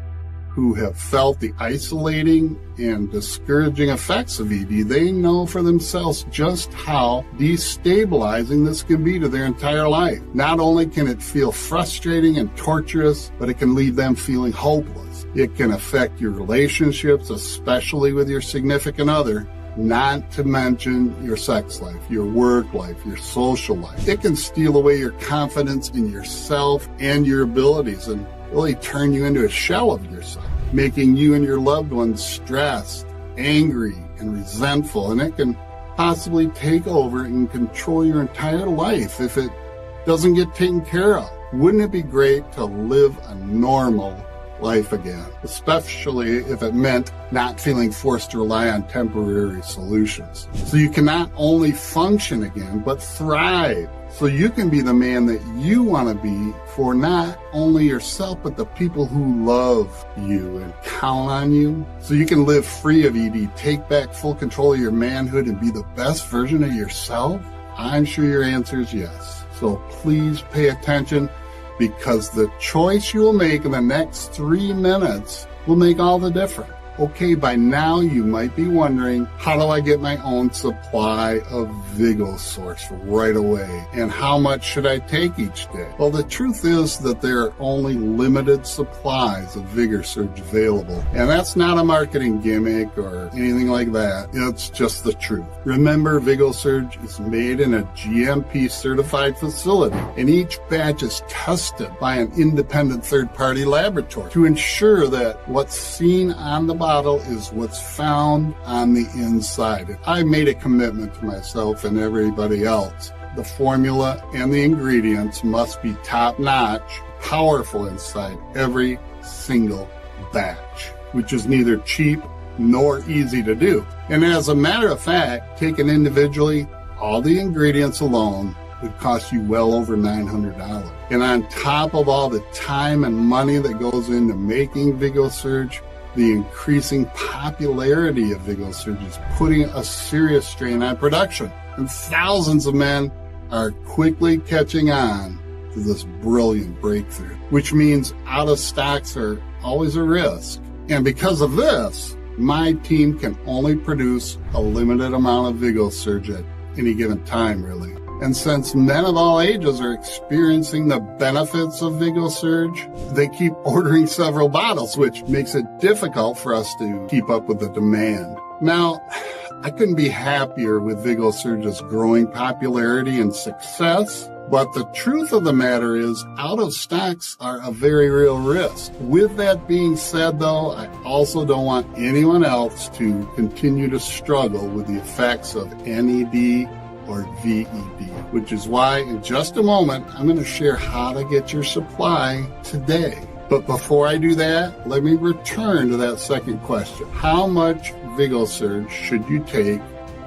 who have felt the isolating and discouraging effects of ED, they know for themselves just how destabilizing this can be to their entire life. Not only can it feel frustrating and torturous, but it can leave them feeling hopeless. It can affect your relationships, especially with your significant other, not to mention your sex life, your work life, your social life. It can steal away your confidence in yourself and your abilities and really turn you into a shell of yourself, making you and your loved ones stressed, angry, and resentful. And it can possibly take over and control your entire life if it doesn't get taken care of. Wouldn't it be great to live a normal life again, especially if it meant not feeling forced to rely on temporary solutions? So you can not only function again, but thrive. So you can be the man that you want to be for not only yourself, but the people who love you and count on you. So you can live free of ED, take back full control of your manhood, and be the best version of yourself? I'm sure your answer is yes. So please pay attention, because the choice you will make in the next 3 minutes will make all the difference. Okay, by now you might be wondering, how do I get my own supply of VigoSurge right away? And how much should I take each day? Well, the truth is that there are only limited supplies of VigoSurge available. And that's not a marketing gimmick or anything like that. It's just the truth. Remember, VigoSurge is made in a GMP certified facility, and each batch is tested by an independent third-party laboratory to ensure that what's seen on the bottle is what's found on the inside. I made a commitment to myself and everybody else. The formula and the ingredients must be top-notch, powerful inside every single batch, which is neither cheap nor easy to do. And as a matter of fact, taken individually, all the ingredients alone would cost you well over $900. And on top of all the time and money that goes into making VigoSurge, The increasing popularity of VigoSurge is putting a serious strain on production, and thousands of men are quickly catching on to this brilliant breakthrough, which means out of stocks are always a risk. And because of this, my team can only produce a limited amount of VigoSurge at any given time, really. And since men of all ages are experiencing the benefits of VigoSurge, they keep ordering several bottles, which makes it difficult for us to keep up with the demand. Now, I couldn't be happier with VigoSurge's growing popularity and success, but the truth of the matter is out of stocks are a very real risk. With that being said, though, I also don't want anyone else to continue to struggle with the effects of NED or VED, which is why in just a moment, I'm going to share how to get your supply today. But before I do that, let me return to that second question. How much VigoSurge should you take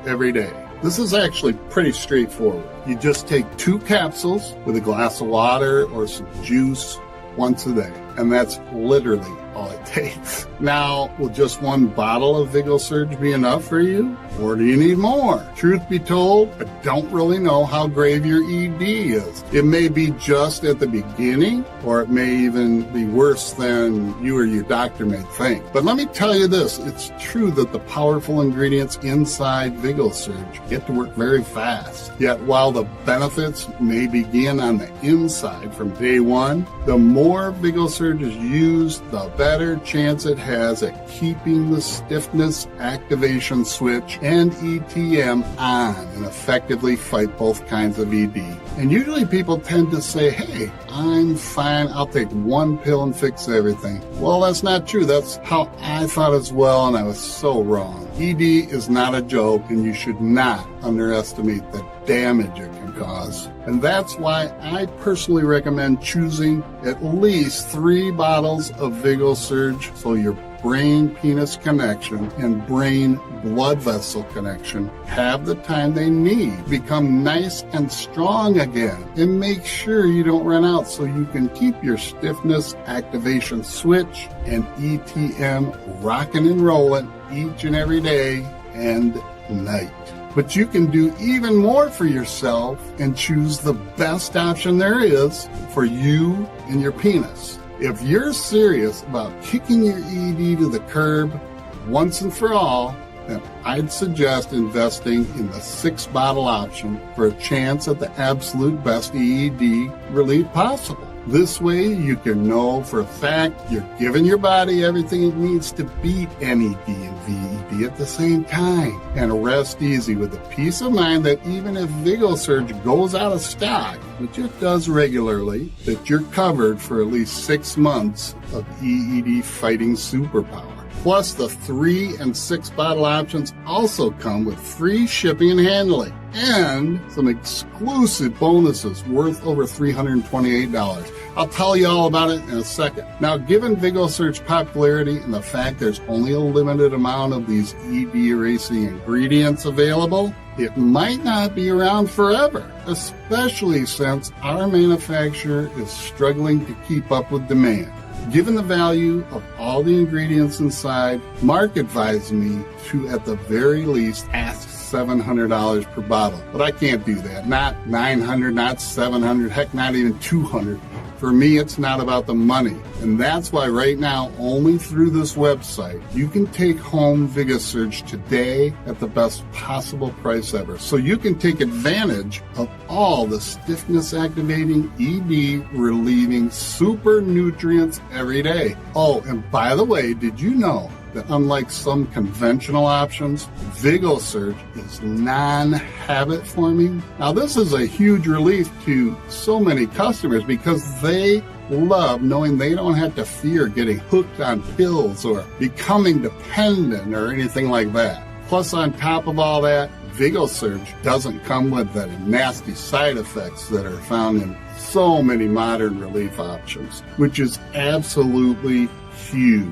every day? This is actually pretty straightforward. You just take 2 capsules with a glass of water or some juice once a day. And that's literally all it takes. Now, will just 1 bottle of VigoSurge be enough for you? Or do you need more? Truth be told, I don't really know how grave your ED is. It may be just at the beginning, or it may even be worse than you or your doctor may think. But let me tell you this, it's true that the powerful ingredients inside VigoSurge get to work very fast. Yet while the benefits may begin on the inside from day one, the more VigoSurge is used, the better chance it has at keeping the stiffness activation switch and ETM on and effectively fight both kinds of ED. And usually people tend to say, hey, I'm fine, I'll take 1 pill and fix everything. Well, that's not true. That's how I thought as well, and I was so wrong. ED is not a joke, and you should not underestimate the damage it can cause. And that's why I personally recommend choosing at least 3 bottles of VigoSurge so your brain-penis connection and brain-blood vessel connection have the time they need to become nice and strong again. And make sure you don't run out so you can keep your stiffness activation switch and ETM rocking and rolling each and every day and night. But you can do even more for yourself and choose the best option there is for you and your penis. If you're serious about kicking your ED to the curb once and for all, then I'd suggest investing in the 6-bottle option for a chance at the absolute best ED relief possible. This way, you can know for a fact you're giving your body everything it needs to beat NED and VED at the same time. And rest easy with the peace of mind that even if VigoSurge goes out of stock, which it does regularly, that you're covered for at least 6 months of ED fighting superpower. Plus, the 3 and 6 bottle options also come with free shipping and handling and some exclusive bonuses worth over $328. I'll tell you all about it in a second. Now, given VigoSurge's popularity and the fact there's only a limited amount of these ED erasing ingredients available, it might not be around forever, especially since our manufacturer is struggling to keep up with demand. Given the value of all the ingredients inside, Mark advised me to, at the very least, ask $700 per bottle. But I can't do that. Not $900, not $700, heck, not even $200. For me, it's not about the money. And that's why right now, only through this website, you can take home VigoSurge today at the best possible price ever. So you can take advantage of all the stiffness activating, ED relieving super nutrients every day. Oh, and by the way, did you know that unlike some conventional options, VigoSurge is non-habit forming? Now, this is a huge relief to so many customers because they love knowing they don't have to fear getting hooked on pills or becoming dependent or anything like that. Plus, on top of all that, VigoSurge doesn't come with the nasty side effects that are found in so many modern relief options, which is absolutely huge.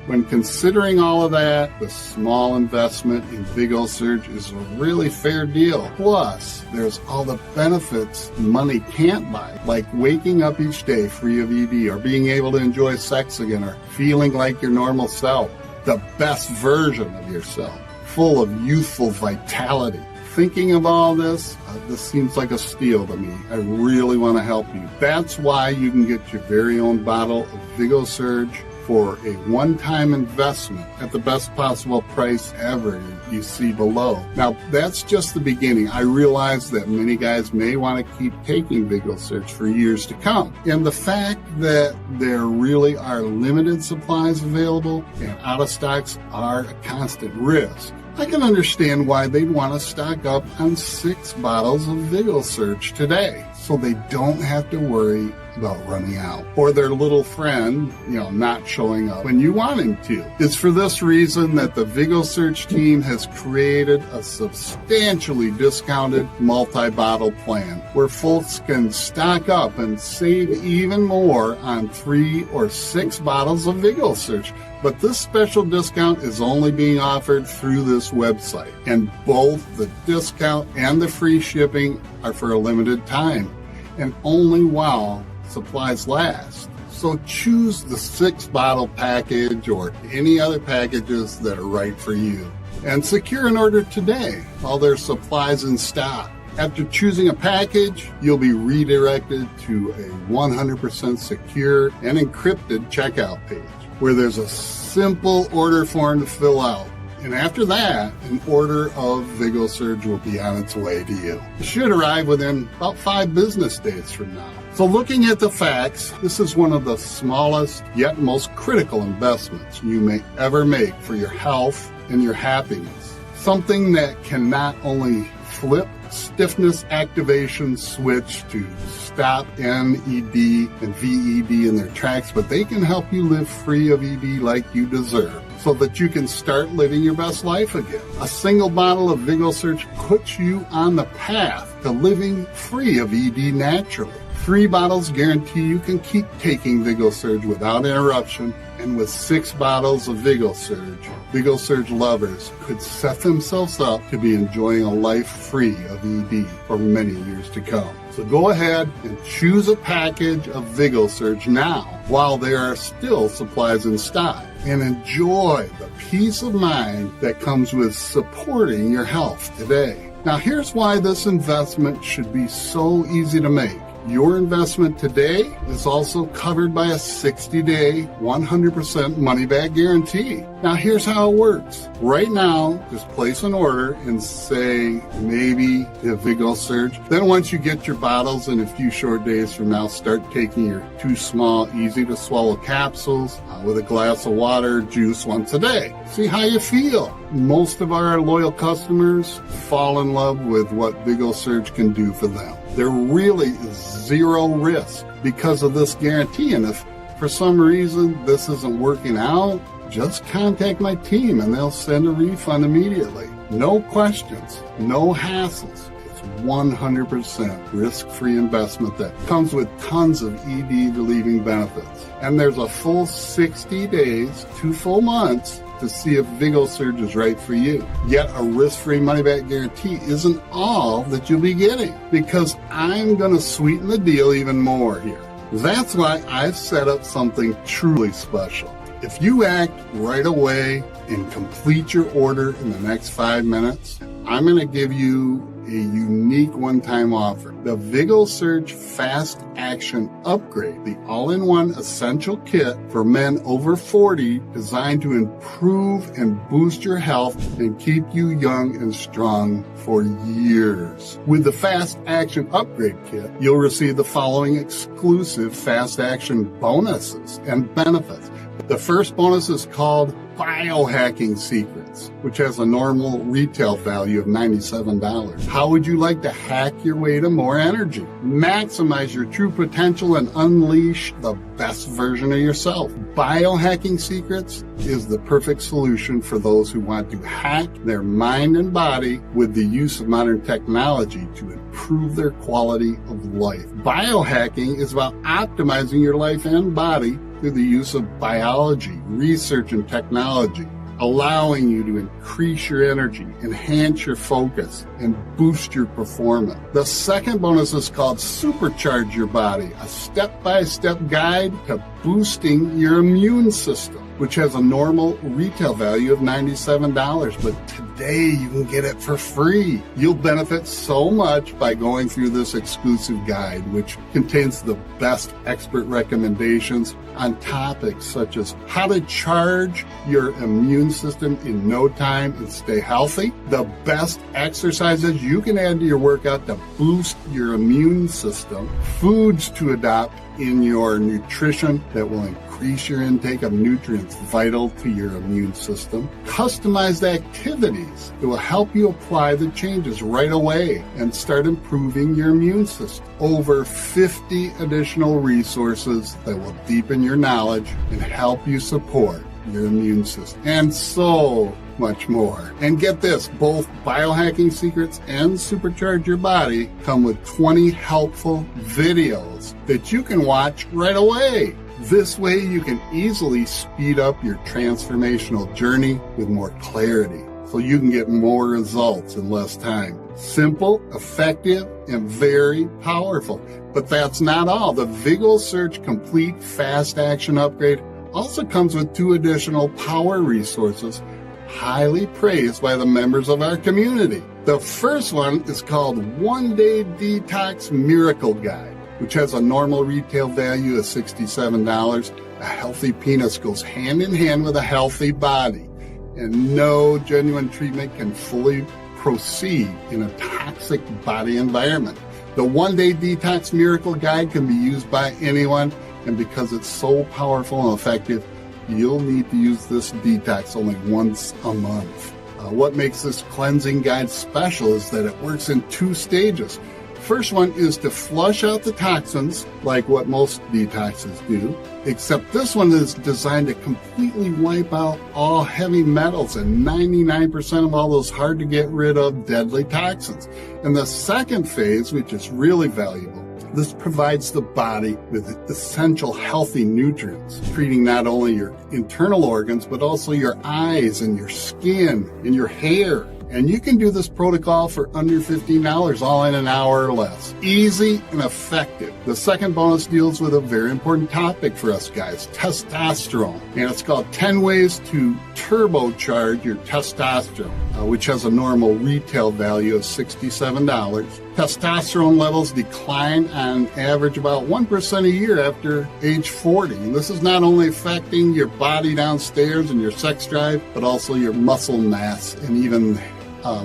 When considering all of that, the small investment in VigoSurge is a really fair deal. Plus, there's all the benefits money can't buy, like waking up each day free of ED, or being able to enjoy sex again, or feeling like your normal self, the best version of yourself, full of youthful vitality. Thinking of all this, this seems like a steal to me. I really want to help you. That's why you can get your very own bottle of VigoSurge for a one-time investment at the best possible price ever you see below. Now, that's just the beginning. I realize that many guys may want to keep taking VigoSurge for years to come. And the fact that there really are limited supplies available and out-of-stocks are a constant risk, I can understand why they'd want to stock up on 6 bottles of VigoSurge today, so they don't have to worry about running out, or their little friend, not showing up when you want him to. It's for this reason that the VigoSurge team has created a substantially discounted multi-bottle plan where folks can stock up and save even more on 3 or 6 bottles of VigoSurge. But this special discount is only being offered through this website, and both the discount and the free shipping are for a limited time, and only while supplies last. So choose the 6-bottle package or any other packages that are right for you, and secure an order today while there's supplies in stock. After choosing a package, you'll be redirected to a 100% secure and encrypted checkout page where there's a simple order form to fill out. And after that, an order of VigoSurge will be on its way to you. It should arrive within about 5 business days from now. So looking at the facts, this is one of the smallest yet most critical investments you may ever make for your health and your happiness. Something that can not only flip stiffness activation switch to stop NED and VED in their tracks, but they can help you live free of ED like you deserve, so that you can start living your best life again. A single bottle of VigoSurge puts you on the path to living free of ED naturally. 3 bottles guarantee you can keep taking VigoSurge without interruption, and with 6 bottles of VigoSurge lovers could set themselves up to be enjoying a life free of ED for many years to come. So go ahead and choose a package of VigoSurge now while there are still supplies in stock, and enjoy the peace of mind that comes with supporting your health today. Now here's why this investment should be so easy to make. Your investment today is also covered by a 60-day, 100% money-back guarantee. Now, here's how it works. Right now, just place an order and say, maybe the VigoSurge. Then once you get your bottles, in a few short days from now, start taking your 2 small, easy-to-swallow capsules with a glass of water or juice once a day. See how you feel. Most of our loyal customers fall in love with what VigoSurge can do for them. There really is 0 risk because of this guarantee. And if for some reason this isn't working out, just contact my team and they'll send a refund immediately. No questions, no hassles. It's 100% risk-free investment that comes with tons of ED relieving benefits. And there's a full 60 days, 2 full months to see if VigoSurge is right for you. Yet a risk-free money-back guarantee isn't all that you'll be getting, because I'm going to sweeten the deal even more here. That's why I've set up something truly special. If you act right away and complete your order in the next 5 minutes, I'm going to give you a unique one-time offer. The VigoSurge Fast Action Upgrade, the all-in-one essential kit for men over 40, designed to improve and boost your health and keep you young and strong for years. With the Fast Action Upgrade Kit, you'll receive the following exclusive Fast Action bonuses and benefits. The first bonus is called Biohacking Secrets. Secrets, which has a normal retail value of $97. How would you like to hack your way to more energy? Maximize your true potential and unleash the best version of yourself. Biohacking Secrets is the perfect solution for those who want to hack their mind and body with the use of modern technology to improve their quality of life. Biohacking is about optimizing your life and body through the use of biology, research, and technology, allowing you to increase your energy, enhance your focus, and boost your performance. The second bonus is called Supercharge Your Body, a step-by-step guide to boosting your immune system, which has a normal retail value of $97, but today you can get it for free. You'll benefit so much by going through this exclusive guide, which contains the best expert recommendations on topics such as how to charge your immune system in no time and stay healthy, the best exercises you can add to your workout to boost your immune system, foods to adopt in your nutrition that will increase your intake of nutrients vital to your immune system, customized activities that will help you apply the changes right away and start improving your immune system. Over 50 additional resources that will deepen your knowledge and help you support your immune system, and so much more. And get this, both Biohacking Secrets and Supercharge Your Body come with 20 helpful videos that you can watch right away. This way you can easily speed up your transformational journey with more clarity, so you can get more results in less time. Simple, effective, and very powerful. But that's not all. The VigoSurge Complete Fast Action Upgrade also comes with 2 additional power resources highly praised by the members of our community. The first one is called One Day Detox Miracle Guide, which has a normal retail value of $67. A healthy penis goes hand in hand with a healthy body, and no genuine treatment can fully proceed in a toxic body environment. The One Day Detox Miracle Guide can be used by anyone, and because it's so powerful and effective, you'll need to use this detox only once a month. What makes this cleansing guide special is that it works in 2 stages. First one is to flush out the toxins, like what most detoxes do, except this one is designed to completely wipe out all heavy metals and 99% of all those hard to get rid of deadly toxins. And the second phase, which is really valuable, this provides the body with essential healthy nutrients, treating not only your internal organs, but also your eyes and your skin and your hair. And you can do this protocol for under $15, all in an hour or less. Easy and effective. The second bonus deals with a very important topic for us guys, testosterone. And it's called 10 Ways to Turbocharge Your Testosterone, which has a normal retail value of $67. Testosterone levels decline on average about 1% a year after age 40. And this is not only affecting your body downstairs and your sex drive, but also your muscle mass and even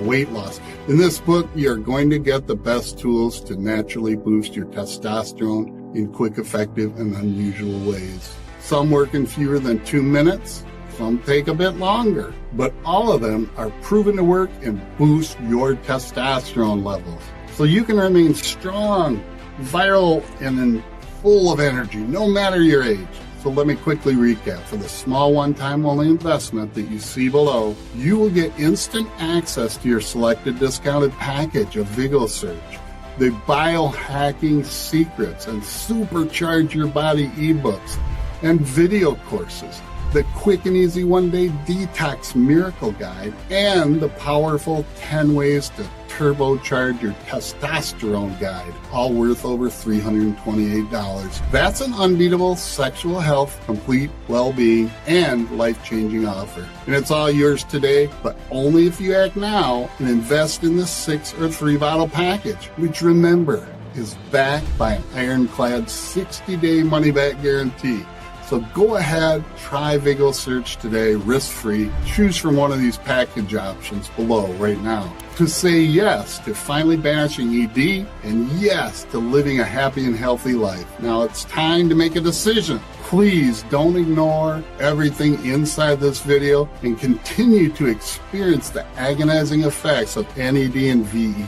weight loss. In this book, you're going to get the best tools to naturally boost your testosterone in quick, effective, and unusual ways. Some work in fewer than 2 minutes. Some take a bit longer, but all of them are proven to work and boost your testosterone levels, so you can remain strong, vital, and full of energy, no matter your age. So let me quickly recap. For the small one-time only investment that you see below, you will get instant access to your selected discounted package of VigoSurge, the Biohacking Secrets and Supercharge Your Body ebooks, and video courses, the quick and easy one-day detox miracle guide, and the powerful 10 ways to turbocharge your testosterone guide, all worth over $328. That's an unbeatable sexual health, complete well-being, and life-changing offer. And it's all yours today, but only if you act now and invest in the 6 or 3 bottle package, which, remember, is backed by an ironclad 60-day money-back guarantee. So go ahead, try VigoSurge today, risk-free. Choose from one of these package options below right now to say yes to finally banishing ED and yes to living a happy and healthy life. Now it's time to make a decision. Please don't ignore everything inside this video and continue to experience the agonizing effects of NED and VED.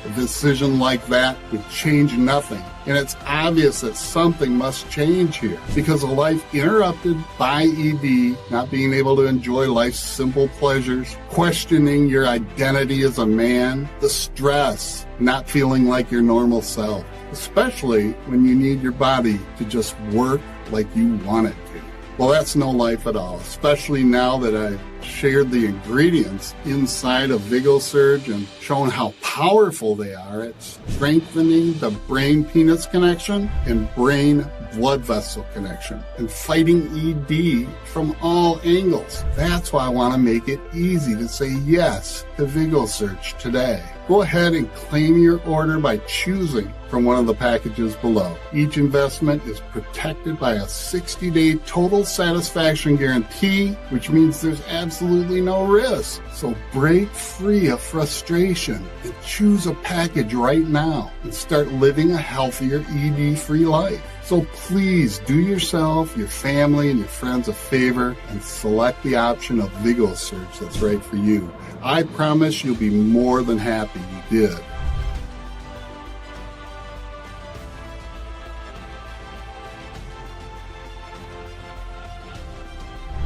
A decision like that would change nothing. And it's obvious that something must change here because a life interrupted by ED, not being able to enjoy life's simple pleasures, questioning your identity as a man, the stress, not feeling like your normal self, especially when you need your body to just work like you want it to. Well, that's no life at all, especially now that I've shared the ingredients inside of VigoSurge and shown how powerful they are at strengthening the brain-penis connection and brain-blood vessel connection and fighting ED from all angles. That's why I want to make it easy to say yes to VigoSurge today. Go ahead and claim your order by choosing from one of the packages below. Each investment is protected by a 60-day total satisfaction guarantee, which means there's absolutely no risk. So break free of frustration and choose a package right now and start living a healthier ED-free life. So please do yourself, your family, and your friends a favor and select the option of VigoSurge that's right for you. I promise you'll be more than happy you did.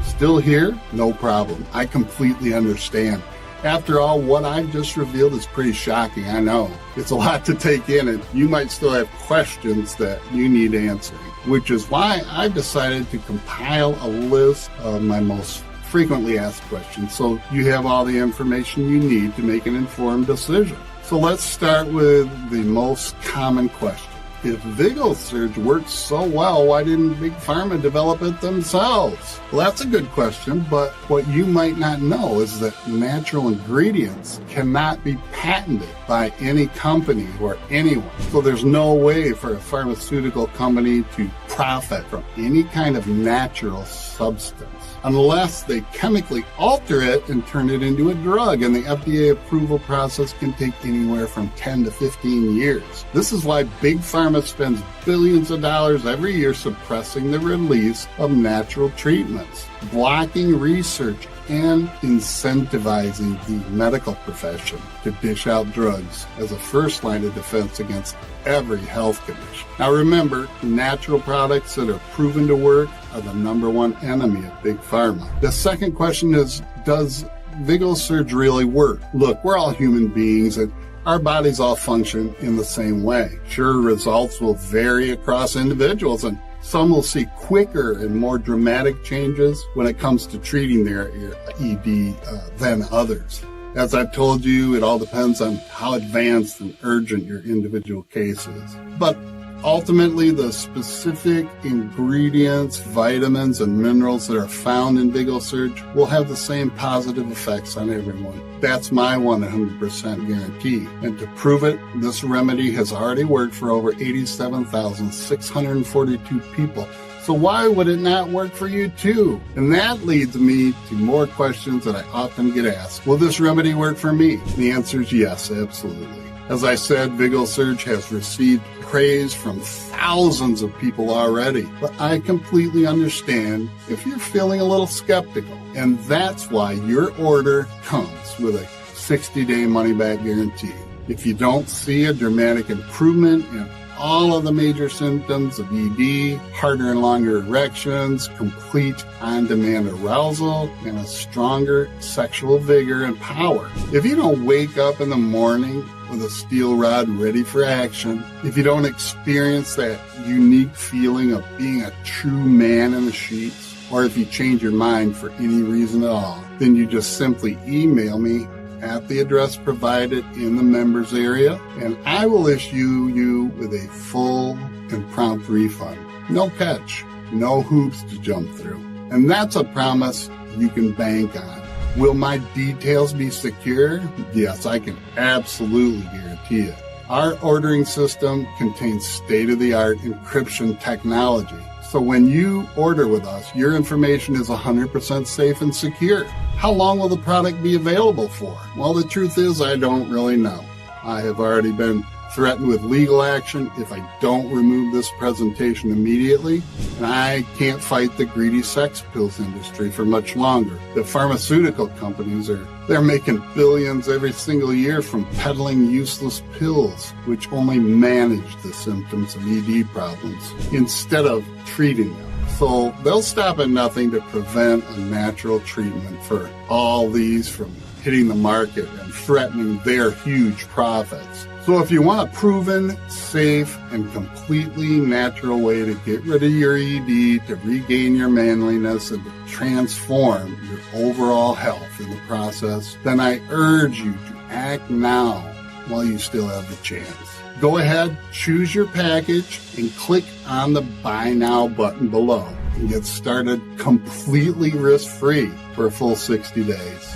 Still here? No problem. I completely understand. After all, what I've just revealed is pretty shocking, I know. It's a lot to take in, and you might still have questions that you need answering, which is why I've decided to compile a list of my most frequently asked questions so you have all the information you need to make an informed decision. So let's start with the most common question. If VigoSurge works so well, why didn't Big Pharma develop it themselves? Well, that's a good question, but what you might not know is that natural ingredients cannot be patented by any company or anyone. So there's no way for a pharmaceutical company to profit from any kind of natural substance unless they chemically alter it and turn it into a drug, and the FDA approval process can take anywhere from 10 to 15 years. This is why Big Pharma spends billions of dollars every year suppressing the release of natural treatments, blocking research, and incentivizing the medical profession to dish out drugs as a first line of defense against every health condition. Now remember, natural products that are proven to work are the #1 enemy of Big Pharma. The second question is, does VigoSurge really work? Look, we're all human beings and our bodies all function in the same way. Sure, results will vary across individuals, and some will see quicker and more dramatic changes when it comes to treating their ED than others. As I've told you, it all depends on how advanced and urgent your individual case is. But ultimately, the specific ingredients, vitamins, and minerals that are found in VigoSurge will have the same positive effects on everyone. That's my 100% guarantee. And to prove it, this remedy has already worked for over 87,642 people. So why would it not work for you too? And that leads me to more questions that I often get asked. Will this remedy work for me? The answer is yes, absolutely. As I said, VigoSurge has received praise from thousands of people already, but I completely understand if you're feeling a little skeptical. And that's why your order comes with a 60-day money-back guarantee. If you don't see a dramatic improvement in all of the major symptoms of ED, harder and longer erections, complete on-demand arousal, and a stronger sexual vigor and power. If you don't wake up in the morning with a steel rod ready for action, if you don't experience that unique feeling of being a true man in the sheets, or if you change your mind for any reason at all, then you just simply email me at the address provided in the members area, and I will issue you with a full and prompt refund. No catch, no hoops to jump through. And that's a promise you can bank on. Will my details be secure? Yes, I can absolutely guarantee it. Our ordering system contains state-of-the-art encryption technology. So when you order with us, your information is 100% safe and secure. How long will the product be available for? Well, the truth is I don't really know. I have already been threatened with legal action if I don't remove this presentation immediately, and I can't fight the greedy sex pills industry for much longer. The pharmaceutical companies they're making billions every single year from peddling useless pills, which only manage the symptoms of ED problems instead of treating them. So they'll stop at nothing to prevent a natural treatment for all these from hitting the market and threatening their huge profits. So if you want a proven, safe, and completely natural way to get rid of your ED, to regain your manliness, and to transform your overall health in the process, then I urge you to act now while you still have the chance. Go ahead, choose your package, and click on the Buy Now button below and get started completely risk-free for a full 60 days.